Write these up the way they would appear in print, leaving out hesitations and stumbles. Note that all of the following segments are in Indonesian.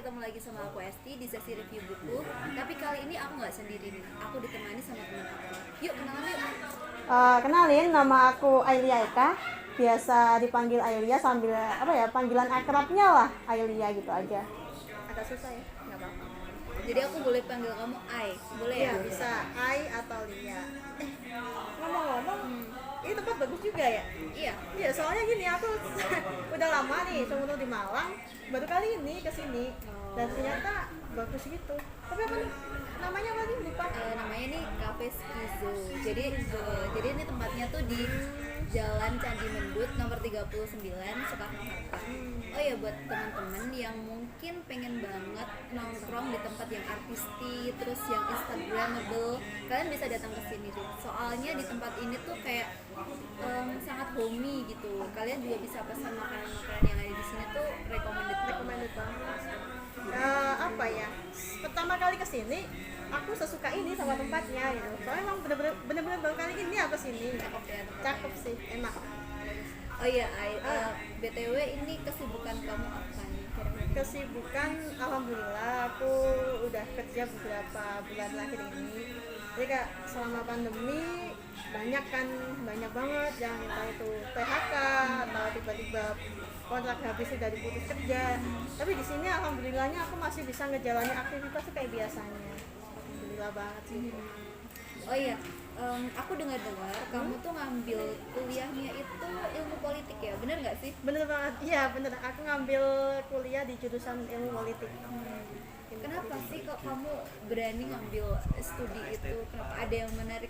ketemu lagi sama aku Esti di sesi review buku. Tapi kali ini aku nggak sendiri nih. Aku ditemani sama teman aku. Yuk kenalan yuk. Kenalin, nama aku Ailia Eka. Biasa dipanggil Ailia sambil panggilan akrabnya lah Ailia gitu aja. Agak susah ya, nggak apa-apa. Jadi aku boleh panggil kamu Ai, boleh ya? Bisa Ai atau Lia. Ngomong-ngomong, ini tempat bagus juga ya? Iya. Iya, soalnya gini, aku udah lama nih seumur di Malang, baru kali ini kesini. Dan ternyata bagus gitu. Tapi apa nih? Namanya apa nih? Lupa. Namanya nih Cafe Skizo. Jadi ini tempatnya tuh di Jalan Candi Mendut nomor 39 Soekarno-Hatta. Oh ya, buat teman-teman yang mungkin pengen banget nongkrong di tempat yang artistik, terus yang instagramable, kalian bisa datang ke sini tuh. Soalnya di tempat ini tuh kayak sangat homey gitu. Kalian juga bisa pesan makanan-makanan yang ada di sini tuh recommended Recommended banget. Apa ya? Pertama kali kesini, aku sesuka ini sama tempatnya gitu. Soalnya emang bener-bener baru kali ini aku kesini. Cakep sih, enak. Oh iya, BTW ini kesibukan kamu apa nih? Kesibukan, alhamdulillah aku udah kerja beberapa bulan terakhir ini. Jadi kayak selama pandemi banyak banget yang entah itu PHK atau tiba-tiba kontrak habis sudah diputus kerja. Tapi di sini alhamdulillahnya aku masih bisa ngejalanin aktivitas kayak biasanya. Alhamdulillah banget sih. Oh iya, aku dengar-dengar kamu tuh ngambil kuliahnya itu ilmu politik ya, bener nggak sih? Bener banget, iya bener. Aku ngambil kuliah di jurusan ilmu politik. Kenapa sih kok kamu berani ngambil studi itu? Kenapa ada yang menarik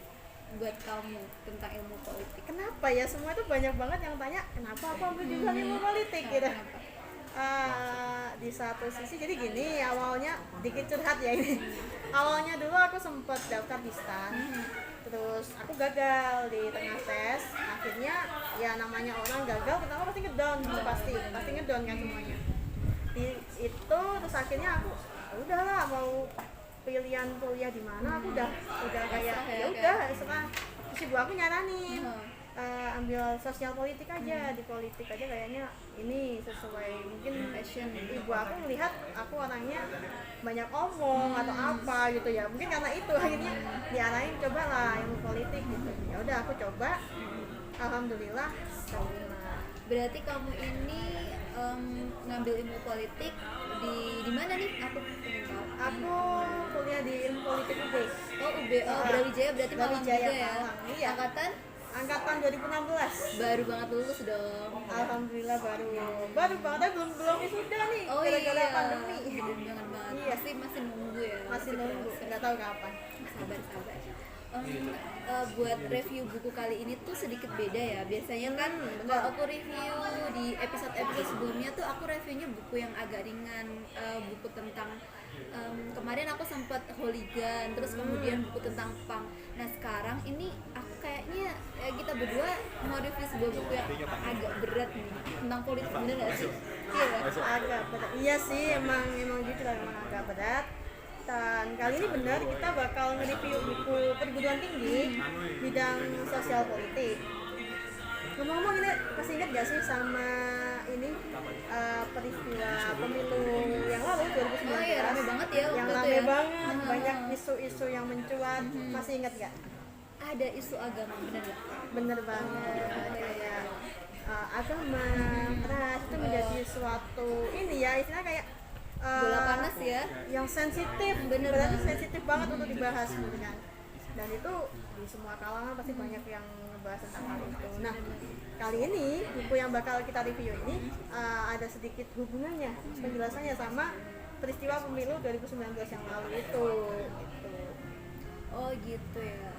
buat kamu tentang ilmu politik? Kenapa ya, semua itu banyak banget yang tanya kenapa aku ambil jurusan ilmu politik gitu. Di satu sisi jadi gini, awalnya dikit curhat ya ini. Awalnya dulu aku sempat daftar di STAN, terus aku gagal di tengah tes. Akhirnya ya namanya orang gagal pertama pasti ngedown, pasti ngedown kan semuanya. Itu terus akhirnya aku udahlah, mau pilihan kuliah di mana aku udah kayak ya udah setelah terus ibu aku nyaranin ambil sosial politik aja, di politik aja kayaknya ini sesuai, mungkin passion. Ibu aku melihat aku orangnya banyak omong atau apa gitu ya, mungkin karena itu akhirnya diarahin cobalah ilmu politik gitu. Ya udah aku coba, alhamdulillah terima. Berarti kamu ini ngambil ilmu politik di mana nih? Aku pengen tahu. Aku kuliah di ilmu politik UB. Oh UB, Brawijaya, berarti Malang juga ya? Iya. Angkatan 2016. Baru banget lulus dong. Alhamdulillah baru banget, tapi belum wisuda nih. Oh gara-gara iya, pandemi. Jangan banget. Iya. Masih nunggu ya. Masih nunggu, nggak tahu kapan. Sabar. Buat review buku kali ini tuh sedikit beda ya. Biasanya kan kalau aku review di episode sebelumnya tuh aku reviewnya buku yang agak ringan, buku tentang kemarin aku sempat hooligan, terus kemudian buku tentang punk. Nah sekarang ini aku kayaknya kita berdua mau review sebuah buku yang agak berat nih tentang politik, bener nggak sih? Iya agak berat. Iya sih, emang gitu lah, emang agak berat. Dan kali ini benar kita bakal nge-review buku perguruan tinggi bidang sosial politik. Ngomong-ngomong, ini masih ingat gak sih sama ini peristiwa pemilu yang lalu 2019? Oh iya, rame banget ya yang waktu rame ya. banget, banyak isu-isu yang mencuat. Masih ingat gak? Ada isu agama, bener nggak? Bener banget, kayak agama, ras itu menjadi suatu ini ya, istilahnya kayak bola panas ya, yang sensitif, berarti sensitif banget untuk dibahas gitu kan. Dan itu di semua kalangan pasti banyak yang ngebahas tentang hal itu. Nah, kali ini buku yang bakal kita review ini ada sedikit hubungannya, penjelasannya sama peristiwa pemilu 2019 yang lalu itu gitu. Oh gitu ya.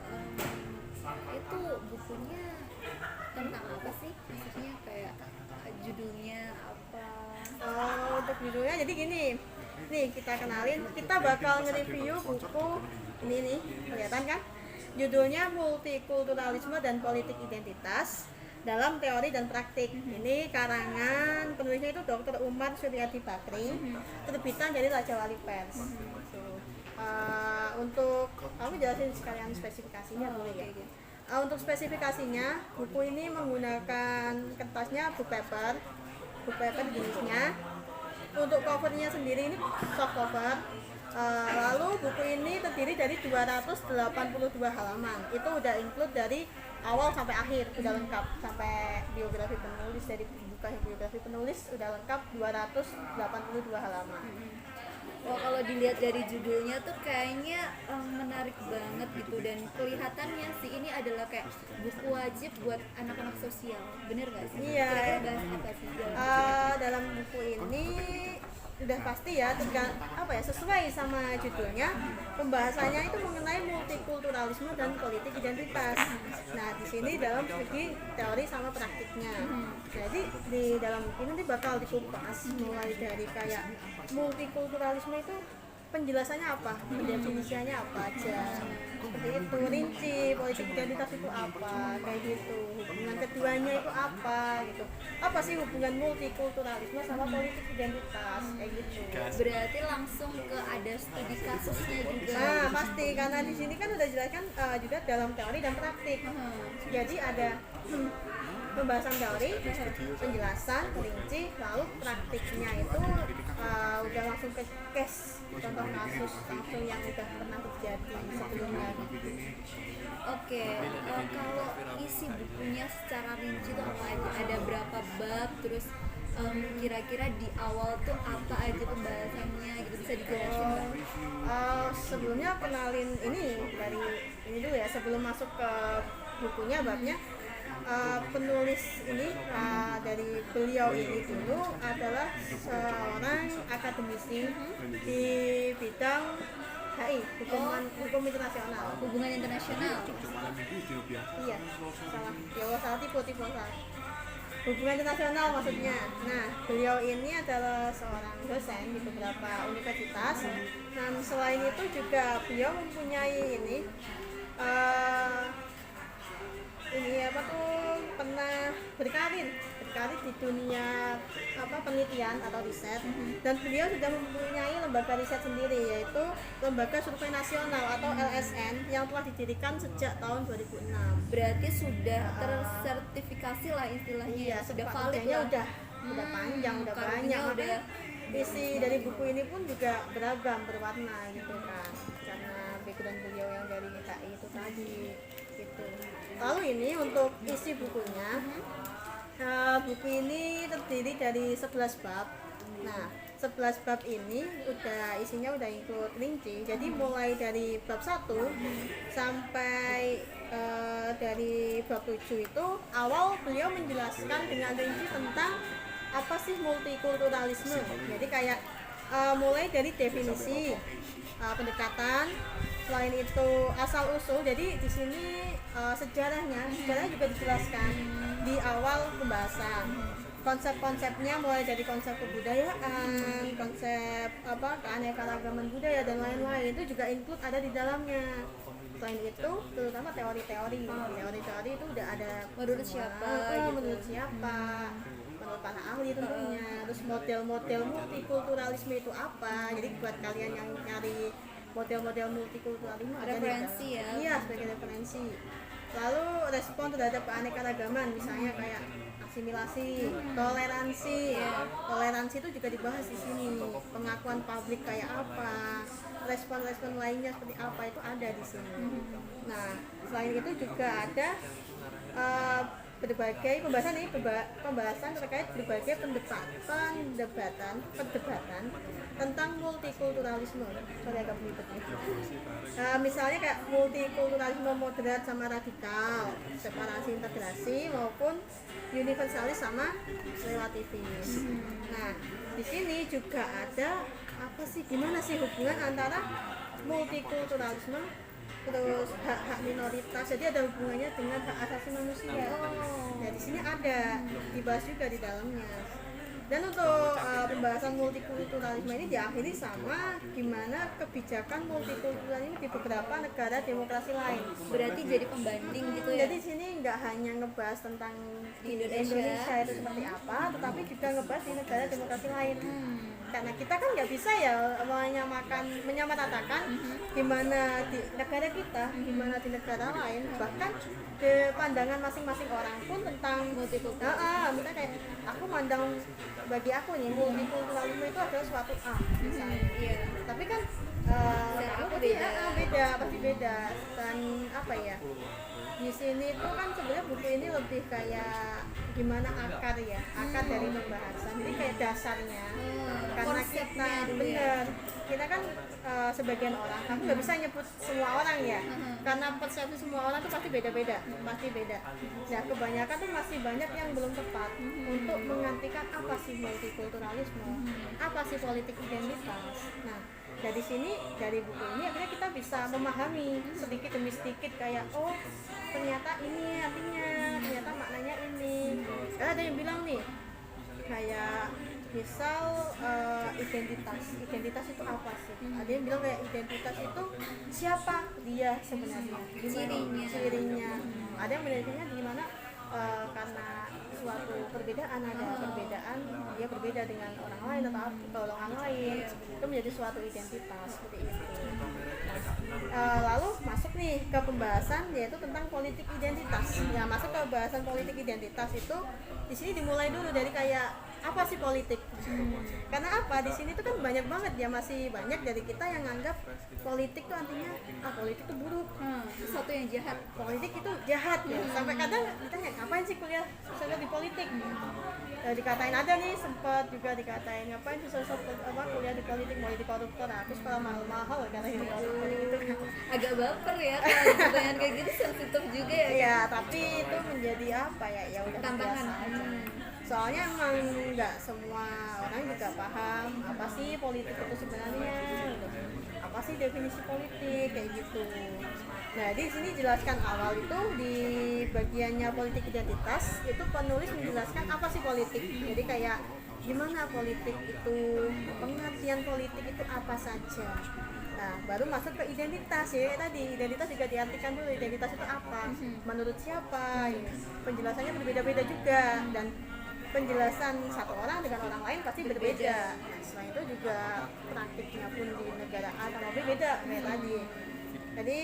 Itu bukunya tentang apa sih? Maksudnya kayak judulnya apa? Untuk judulnya jadi gini nih, kita kenalin, kita bakal nge-review buku ini nih, kelihatan kan judulnya Multikulturalisme dan Politik Identitas dalam Teori dan Praktik. Ini karangan penulisnya itu Dr. Umar Suryadi Bakri, terbitan dari Raja Wali Pers. Untuk kamu jelasin sekalian spesifikasinya boleh ya? Untuk spesifikasinya, buku ini menggunakan kertasnya book paper jenisnya. untuk covernya sendiri ini soft cover. Lalu buku ini terdiri dari 282 halaman. Itu udah include dari awal sampai akhir, udah lengkap sampai biografi penulis, dari buka biografi penulis udah lengkap 282 halaman. Wah, kalau dilihat dari judulnya tuh kayaknya menarik banget gitu, dan kelihatannya sih ini adalah kayak buku wajib buat anak-anak sosial, bener gak sih? Iya. Kira-kira bahas apa sih Dalam buku ini udah pasti ya sesuai sama judulnya, pembahasannya itu mengenai multikulturalisme dan politik identitas. Nah, di sini dalam segi teori sama praktiknya. Jadi di dalam buku ini bakal dikupas mulai dari kayak multikulturalisme itu penjelasannya apa, pendefinisiannya apa aja, seperti itu, rinci politik identitas itu apa, kayak gitu, hubungan keduanya itu apa gitu, apa sih hubungan multikulturalisme sama politik identitas, kayak gitu. Berarti langsung ke ada studi kasusnya juga. Nah, pasti karena di sini kan udah jelaskan juga dalam teori dan praktik. Jadi ada pembahasan teori, penjelasan rinci, lalu praktiknya itu udah langsung ke case, contoh kasus langsung yang udah pernah terjadi sebelumnya. Oke, kalau isi bukunya secara rinci tuh apa aja? Ada berapa bab? Terus kira-kira di awal tuh apa aja pembahasannya gitu, bisa dijelasin nggak? Sebelumnya kenalin ini dari ini dulu ya, sebelum masuk ke bukunya babnya. Penulis ini dari beliau ini dulu adalah seorang akademisi di bidang HI, hukum internasional. Hubungan internasional. Iya, salah tipe salah. Hubungan internasional maksudnya. Nah, beliau ini adalah seorang dosen di beberapa universitas. Dan selain itu juga beliau mempunyai ini pernah berkarir di dunia penelitian atau riset, dan beliau sudah mempunyai lembaga riset sendiri, yaitu Lembaga Survei Nasional atau LSN yang telah didirikan sejak tahun 2006. Berarti sudah tersertifikasi lah istilahnya. Iya, sudah valid ya, lah. udah panjang, udah banyak. Udah isi dari buku ini pun juga beragam, berwarna gitu kan, karena background beliau yang dari HI itu tadi gitu. Lalu ini untuk isi bukunya, buku ini terdiri dari 11 bab. Nah, 11 bab ini isinya udah include rinci. Jadi mulai dari bab 1 sampai dari bab 7 itu awal beliau menjelaskan dengan rinci tentang apa sih multikulturalisme. Jadi kayak mulai dari definisi, pendekatan, selain itu asal usul. Jadi di sini sejarahnya juga dijelaskan di awal pembahasan. Konsep-konsepnya mulai dari konsep kebudayaan, konsep keanekaragaman budaya dan lain-lain itu juga include ada di dalamnya. Selain itu terutama teori-teori itu udah ada menurut siapa gitu. Menurut para ahli tentunya. Terus model-model multikulturalisme itu apa, jadi buat kalian yang nyari model-model multikulturalisme referensi ya. Iya, sebagai referensi. Lalu respon terhadap keanekaragaman, misalnya kayak asimilasi, toleransi. Toleransi itu juga dibahas di sini. Pengakuan publik kayak apa, respon-respon lainnya seperti apa, itu ada di sini. Nah, selain itu juga ada berbagai pembahasan terkait berbagai perdebatan tentang multikulturalisme. Sorry, agak belibet ya. Misalnya kayak multikulturalisme moderat sama radikal, separasi integrasi, maupun universalis sama relativis. Nah, di sini juga ada gimana sih hubungan antara multikulturalisme terus hak-hak minoritas, jadi ada hubungannya dengan hak asasi manusia. Nah, di sini ada dibahas juga di dalamnya. Dan untuk pembahasan multikulturalisme ini diakhiri sama gimana kebijakan multikulturalisme di beberapa negara demokrasi lain. Berarti jadi pembanding gitu ya. Jadi di sini nggak hanya ngebahas tentang Indonesia itu seperti apa, tetapi juga ngebahas di negara demokrasi lain. karena kita kan nggak bisa ya menyamaratakan gimana di negara kita, gimana di negara lain, bahkan di pandangan masing-masing orang pun tentang multikultural. misalnya kayak aku mandang, bagi aku nih multikulturalisme itu adalah suatu misalnya. Iya. Tapi kan Aku beda, beda. pasti beda. Dan apa ya, di sini tuh kan sebenarnya buku ini lebih kayak gimana akar dari pembahasan, jadi kayak dasarnya. Karena kita konsepnya dulu bener, kita kan sebagian orang, aku nggak bisa nyebut semua orang ya, karena persepsi semua orang tuh pasti beda-beda, pasti beda. Nah kebanyakan tuh masih banyak yang belum tepat untuk mengartikan apa sih multikulturalisme, apa sih politik identitas. Nah dari sini, dari buku ini akhirnya kita bisa memahami sedikit demi sedikit kayak oh ternyata ini artinya, ternyata maknanya ini. Karena ada yang bilang nih kayak misal identitas itu apa sih? Ada yang bilang kayak identitas itu siapa dia sebenarnya, cirinya. Ada yang menariknya di mana karena suatu perbedaan, ada perbedaan, dia berbeda dengan orang lain atau golongan lain, itu menjadi suatu identitas seperti itu. Lalu masuk nih ke pembahasan yaitu tentang politik identitas. Ya masuk ke pembahasan politik identitas itu di sini dimulai dulu dari kayak apa sih politik? Karena apa? Di sini tuh kan banyak banget ya, masih banyak dari kita yang nganggap politik tuh artinya politik tuh buruk, Sesuatu yang jahat. politik itu jahat ya. Sampai kadang ditanya ngapain sih kuliah susah di politik? Dikatain ada nih, sempat juga dikatain ngapain susah kuliah di politik, mau jadi koruptor, aku sekolah mahal-mahal karena ini koruptor gitu. Agak baper ya kalau pertanyaan kayak gitu, sensitif juga ya. Ya tapi itu menjadi apa ya, ya udah Tantangan. biasa aja. Soalnya emang nggak semua orang juga paham apa sih politik itu sebenarnya, apa sih definisi politik kayak gitu. Nah di sini jelaskan awal itu di bagiannya politik identitas itu penulis menjelaskan apa sih politik. Jadi kayak gimana politik itu, pengertian politik itu apa saja. Nah baru masuk ke identitas ya, tadi identitas juga diartikan dulu identitas itu apa, menurut siapa. Penjelasannya berbeda-beda juga, dan penjelasan satu orang dengan orang lain pasti berbeda. Nah, selain itu juga praktiknya pun di negara A sama B beda kayak tadi. Jadi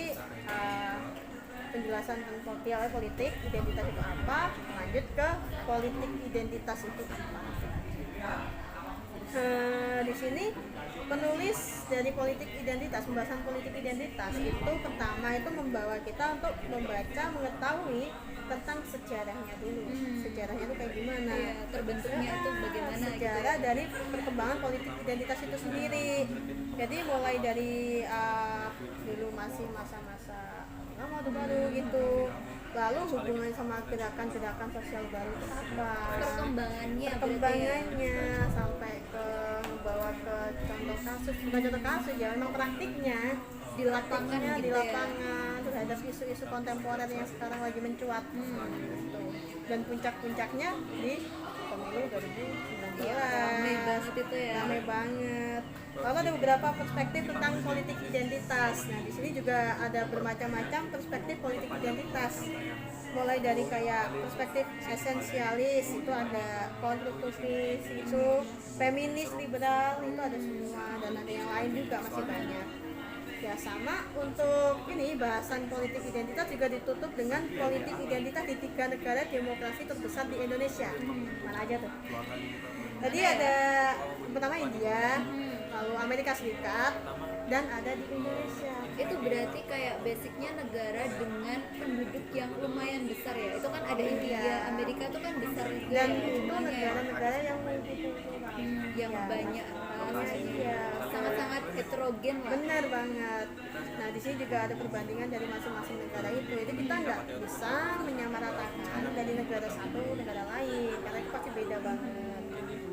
penjelasan tentang politik identitas itu apa, lanjut ke politik identitas itu apa. Di sini penulis dari politik identitas, pembahasan politik identitas itu pertama itu membawa kita untuk membaca, mengetahui tentang sejarahnya dulu. Sejarahnya itu kayak gimana? Iya, terbentuknya itu bagaimana Sejarah gitu. dari perkembangan politik identitas itu sendiri. Jadi mulai dari dulu masih masa-masa Orde Baru gitu. Lalu hubungan sama gerakan-gerakan sosial baru itu apa? Perkembangannya sampai ke membawa ke contoh kasus, bukan contoh kasus ya, memang praktiknya di lapangan gitu di lapangan ya, terhadap isu-isu kontemporer yang sekarang lagi mencuat gitu. Dan puncak-puncaknya di pemilu 2019. Ramai banget itu ya. Ramai banget. Lalu ada beberapa perspektif tentang politik identitas. Nah, di sini juga ada bermacam-macam perspektif politik identitas. Mulai dari kayak perspektif esensialis, itu ada konstruktivis, itu feminis, liberal, itu ada semua, dan ada yang lain juga masih banyak. Ya sama untuk ini bahasan politik identitas juga ditutup dengan politik identitas di 3 negara demokrasi terbesar di Indonesia. Mana aja tuh? Tadi ada pertama India, lalu Amerika Serikat, dan ada di Indonesia. Itu berarti kayak basicnya negara dengan penduduk yang lumayan besar ya. Itu kan ada India, Amerika tuh kan besar juga Dan ya, itu jumlahnya ya. negara-negara yang multikultural, Yang banyak Iya. sangat-sangat heterogen lah. Benar banget. Nah di sini juga ada perbandingan dari masing-masing negara itu. Jadi kita nggak bisa menyamaratakan dari negara satu negara lain karena itu pasti beda banget.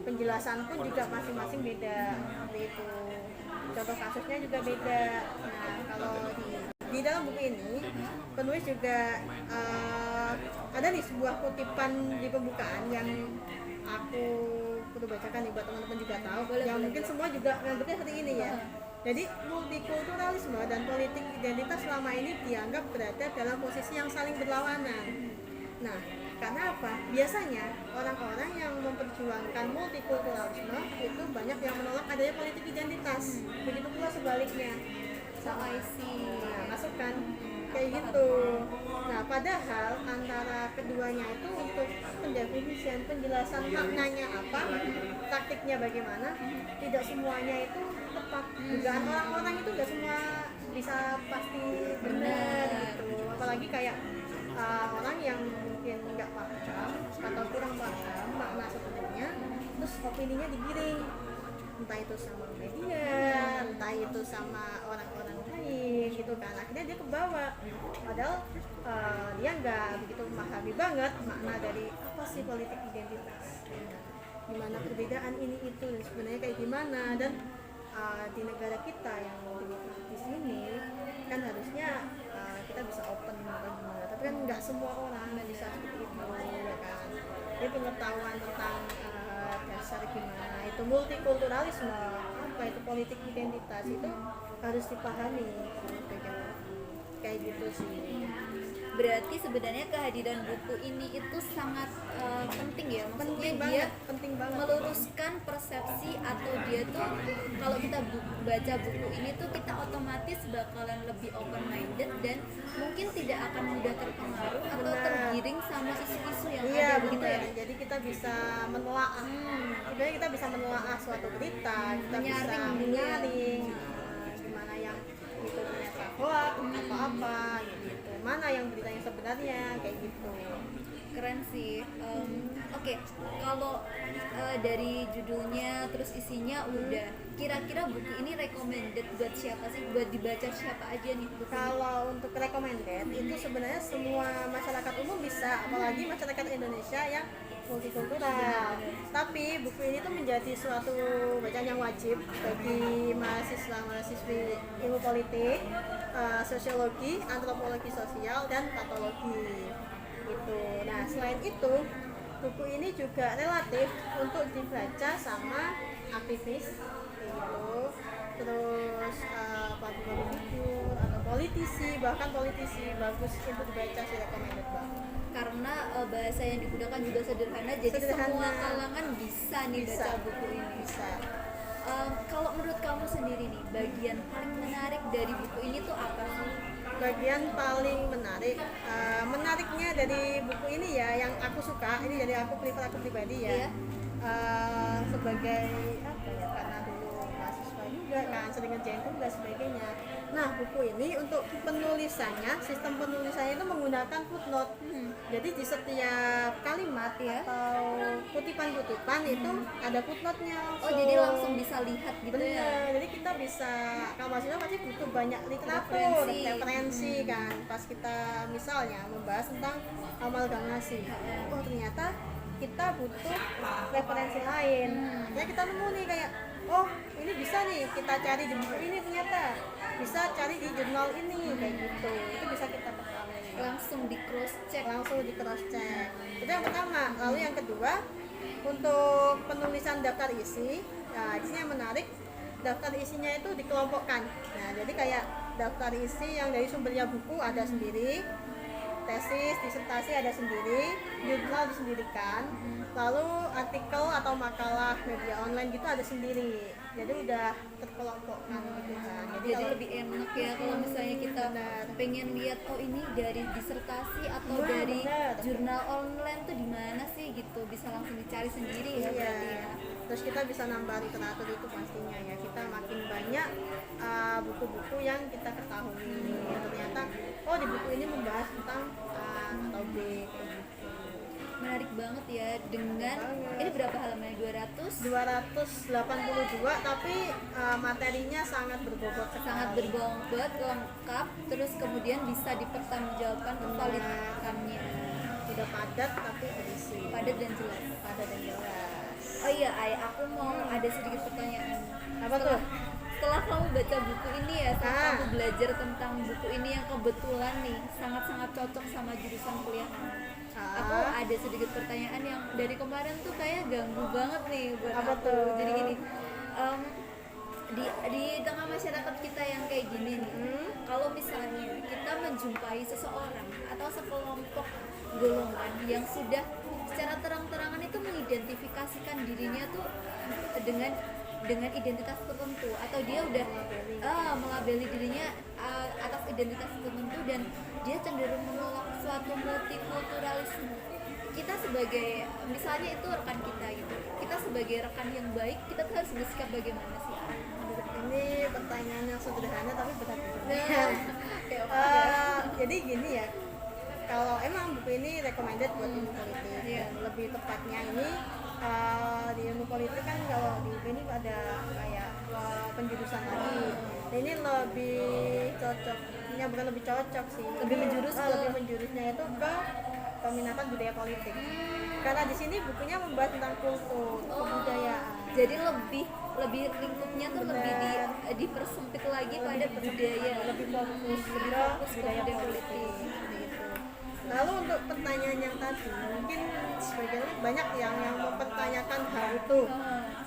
Penjelasan pun juga masing-masing beda seperti itu. Contoh kasusnya juga beda. Nah kalau di dalam buku ini penulis juga ada nih sebuah kutipan di pembukaan yang aku perlu bacakan nih buat teman-teman juga tahu. Yang mungkin semua juga nganggapnya seperti ini ya. Jadi multikulturalisme dan politik identitas selama ini dianggap berada dalam posisi yang saling berlawanan. Nah, Karena apa? Biasanya orang-orang yang memperjuangkan multikulturalisme itu banyak yang menolak adanya politik identitas. Begitu pula sebaliknya. So I see. Nah, masuk kan? Kayak gitu. Nah, padahal antara keduanya itu untuk pendefinisian, penjelasan maknanya apa, taktiknya bagaimana, tidak semuanya itu tepat. Dugaan orang-orang itu nggak semua bisa pasti benar gitu. Apalagi kayak orang yang mungkin nggak paham atau kurang paham makna sebenarnya, terus opininya digiring, entah itu sama media, entah itu sama orang-orang lain gitu kan, akhirnya dia kebawa, padahal dia nggak begitu memahami banget makna dari apa sih politik identitas, gimana perbedaan ini itu dan sebenarnya kayak gimana. Dan di negara kita yang di sini kan harusnya kita bisa open atau gimana, tapi kan nggak semua orang bisa seperti itu ya kan. Dia pengetahuan tentang dasar gimana itu multikulturalisme, apa itu politik identitas itu harus dipahami kayak gitu sih. Berarti sebenarnya kehadiran buku ini itu sangat penting ya, maksudnya dia penting banget meluruskan persepsi, atau dia tuh kalau kita baca buku ini tuh kita otomatis bakalan lebih open minded dan mungkin tidak akan mudah terpengaruh atau tergiring sama isu-isu yang ada begitu ya. Jadi kita bisa menelaah, sebenarnya kita bisa menelaah suatu berita, kita Menyaring bisa menyaring gimana yang itu ternyata hoax atau apa gitu, mana yang berita yang sebenarnya kayak gitu. Keren sih. Oke, kalau dari judulnya terus isinya udah, kira-kira buku ini recommended buat siapa sih? Buat dibaca siapa aja nih buku? Kalau untuk recommended itu sebenarnya semua masyarakat umum bisa, apalagi masyarakat Indonesia yang multikultural. Tapi buku ini tuh menjadi suatu bacaan yang wajib bagi mahasiswa-mahasiswi ilmu politik, sosiologi, antropologi sosial, dan patologi gitu. Nah, selain itu buku ini juga relatif untuk dibaca sama aktivis gitu, terus public figure atau politisi, bahkan politisi bagus untuk dibaca sih, recommended banget. Karena bahasa yang digunakan juga sederhana, jadi semua kalangan bisa nih baca buku ini. Bisa. Kalau menurut kamu sendiri nih, bagian paling menarik dari buku ini tuh apa sih? Bagian paling menarik, menariknya dari buku ini ya, yang aku suka, ini dari aku pribadi ya. Sebagai apa ya, karena dulu mahasiswa juga kan, sering ngerjain tugas sebagainya. Nah, buku ini untuk penulisannya, sistem penulisannya itu menggunakan footnote. Jadi di setiap kalimat atau kutipan-kutipan itu ada footnote-nya langsung. Oh, jadi langsung bisa lihat gitu. Bener, ya. jadi kita bisa, kalau mahasiswa pasti butuh banyak literatur, referensi kan. Pas kita misalnya membahas tentang amalgamasi, oh ternyata kita butuh referensi lain. Akhirnya kita nemu nih kayak, oh ini bisa nih kita cari di buku ini, ternyata bisa cari di jurnal ini kayak gitu. Itu bisa kita ketahui. Langsung di cross check. Itu yang pertama. Lalu yang kedua, untuk penulisan daftar isi, nah di sini yang menarik, daftar isinya itu dikelompokkan. Nah, jadi kayak daftar isi yang dari sumbernya buku ada sendiri, tesis, disertasi ada sendiri, jurnal disendirikan, lalu artikel atau makalah media online gitu ada sendiri. Jadi udah terkelompokkan gitu kan. Jadi lebih enak ya kalau misalnya kita pengen lihat, oh ini dari disertasi atau dari jurnal online tuh di mana sih gitu, bisa langsung dicari sendiri ya. Berarti ya. Terus kita bisa nambah literatur itu pastinya ya. Kita makin banyak buku-buku yang kita ketahui. Ternyata oh di buku ini membahas tentang A atau B kayak gitu. Menarik banget ya, dengan ini berapa halaman? 282, tapi materinya sangat berbobot sekali. Sangat berbobot, lengkap, terus kemudian bisa dipertanggungjawabkan kevaliditannya. Udah padat tapi berisi. Padat dan jelas. Oh iya, aku mau ada sedikit pertanyaan. Apa tuh? Setelah kamu baca buku ini ya, setelah kamu belajar tentang buku ini yang kebetulan nih sangat-sangat cocok sama jurusan kuliah kamu, aku ada sedikit pertanyaan yang dari kemarin tuh kayak ganggu banget nih buat apa aku. tuh? Jadi gini, di tengah masyarakat kita yang kayak gini nih, kalau misalnya kita menjumpai seseorang atau sekelompok golongan yang sudah secara terang-terangan itu mengidentifikasikan dirinya tuh dengan identitas tertentu, atau dia udah melabeli dirinya atas identitas tertentu, dan dia cenderung menolak suatu multikulturalisme. Kita sebagai, misalnya itu rekan kita gitu, kita sebagai rekan yang baik, kita tuh harus bersikap bagaimana sih? Ini pertanyaan yang sederhana tapi berat juga. Kayak apa ya? Jadi gini ya, kalau emang buku ini recommended buat ilmu politik, dan lebih tepatnya ini di ilmu politik kan kalau di buku ini ada kayak penjurusan lagi. Nah, ini lebih cocoknya, bukan lebih cocok sih, Lebih menjurus ke- lebih menjurusnya itu ke peminatan budaya politik. Karena di sini bukunya membahas tentang kultur, kebudayaan. Jadi lebih lingkupnya tuh lebih dipersempit lagi pada budaya, lebih fokus ke budaya politik gitu. Lalu untuk pertanyaan yang tadi, mungkin sebagian banyak yang mempertanyakan hal itu.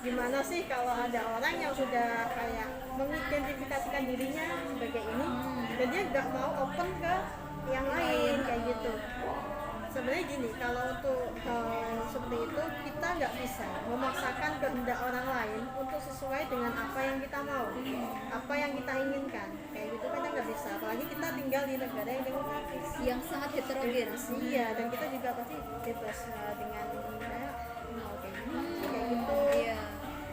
Gimana sih kalau ada orang yang sudah kayak mengidentifikasikan dirinya sebagai ini, dan dia nggak mau open ke yang lain kayak gitu. Sebenarnya gini, kalau untuk hal seperti itu kita nggak bisa memaksakan kehendak orang lain untuk sesuai dengan apa yang kita mau, apa yang kita inginkan, kayak gitu kan nggak bisa. Apalagi kita tinggal di negara yang demokratis, yang sangat heterogen. iya, dan kita juga pasti bebas dengan kayak mau kayak gini, kayak gitu. Iya.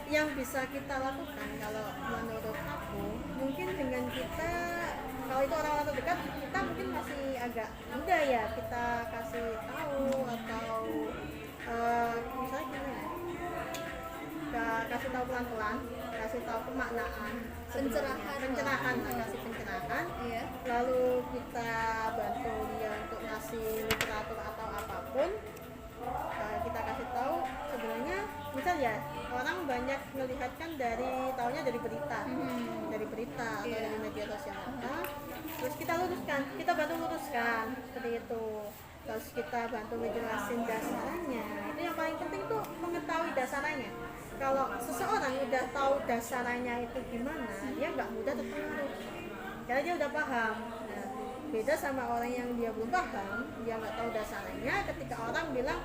Yang bisa kita lakukan kalau menurut aku, mungkin dengan kita, kalau itu orang-orang terdekat, kita mungkin masih agak mudah ya kita kasih tahu, atau misalnya gini ya, kasih tahu pelan-pelan, kasih tahu pemaknaan, pencerahan lah, kasih pencerahan. Iya. Lalu kita bantu dia untuk ngasih literatur atau apapun. Kita kasih tahu sebenarnya, misal ya, orang banyak melihat kan taunya dari berita, atau dari media sosial apa, terus kita bantu luruskan seperti itu. Terus kita bantu ngejelasin dasarnya. Itu yang paling penting tuh mengetahui dasarnya. Kalau seseorang udah tahu dasarnya itu gimana, dia nggak mudah terpengaruh karena dia udah paham. Nah, beda sama orang yang dia belum paham, dia nggak tahu dasarnya. Ketika orang bilang,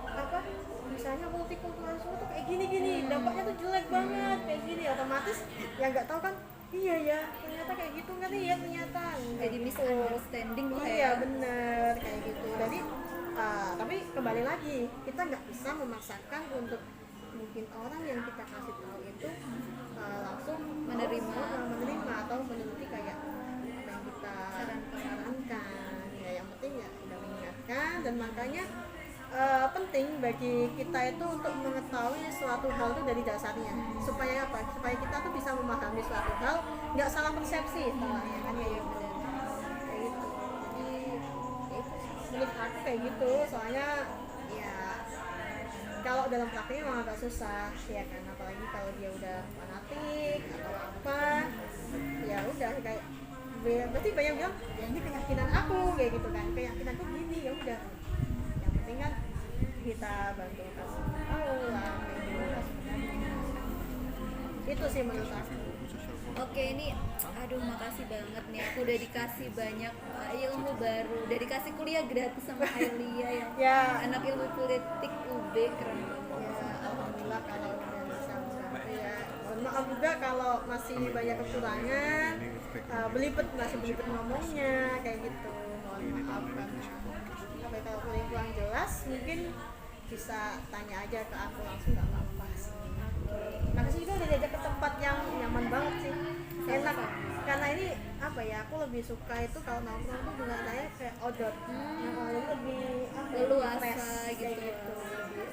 apa misalnya multikulturalisme tuh kayak gini, dampaknya tuh jelek banget kayak gini, otomatis yang nggak tahu kan, iya ya ternyata kayak gitu kan, iya ternyata Jadi misunderstanding lah ya. iya bener kayak gitu. Jadi tapi kembali lagi, kita nggak bisa memaksakan untuk mungkin orang yang kita kasih tahu itu langsung menerima atau menuruti kayak apa yang kita sarankan. Ya yang penting ya udah mengingatkan, dan makanya penting bagi kita itu untuk mengetahui suatu hal itu dari dasarnya, supaya apa? Supaya kita tuh bisa memahami suatu hal, nggak salah persepsi istilahnya kan, ya benar kayak gitu. Jadi ya itu sih, menurut aku kayak gitu. Soalnya ya kalau dalam prakteknya memang agak susah ya kan, apalagi kalau dia udah fanatik atau apa, ya udah kayak berarti banyak bilang ya ini keyakinan aku kayak gitu kan, keyakinanku gini, ya udah yang penting kan kita bantu kasih tahu lah kayak gitu, itu sih menurut aku. Oke, ini aduh makasih banget nih, aku udah dikasih banyak ilmu baru, udah dikasih kuliah gratis sama Ailia yang Ya. anak ilmu politik UB, keren banget. Ya alhamdulillah kalau udah bisa membantu ya. Mohon maaf juga kalau masih banyak kekurangan, masih belibet ngomongnya kayak gitu, mohon maaf karena kalau kurang jelas mungkin bisa tanya aja ke aku langsung, nggak apa-apa sih. Makasih juga udah diajak ke tempat yang nyaman banget sih, enak. Karena ini apa ya, aku lebih suka itu kalau nongkrong tuh dengan saya kayak outdoor, jadi lebih Leluasa fresh, gitu, kayak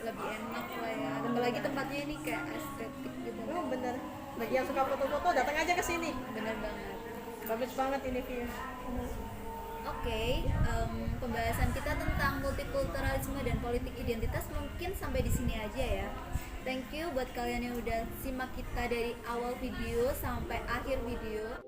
lebih enak lah ya. Apalagi tempatnya ini kayak estetik gitu. Oh bener, bagi yang suka foto-foto datang aja ke sini, Bener banget. bagus banget ini view. Oke, pembahasan kita tentang multikulturalisme dan politik identitas mungkin sampai di sini aja ya. Thank you buat kalian yang udah simak kita dari awal video sampai akhir video.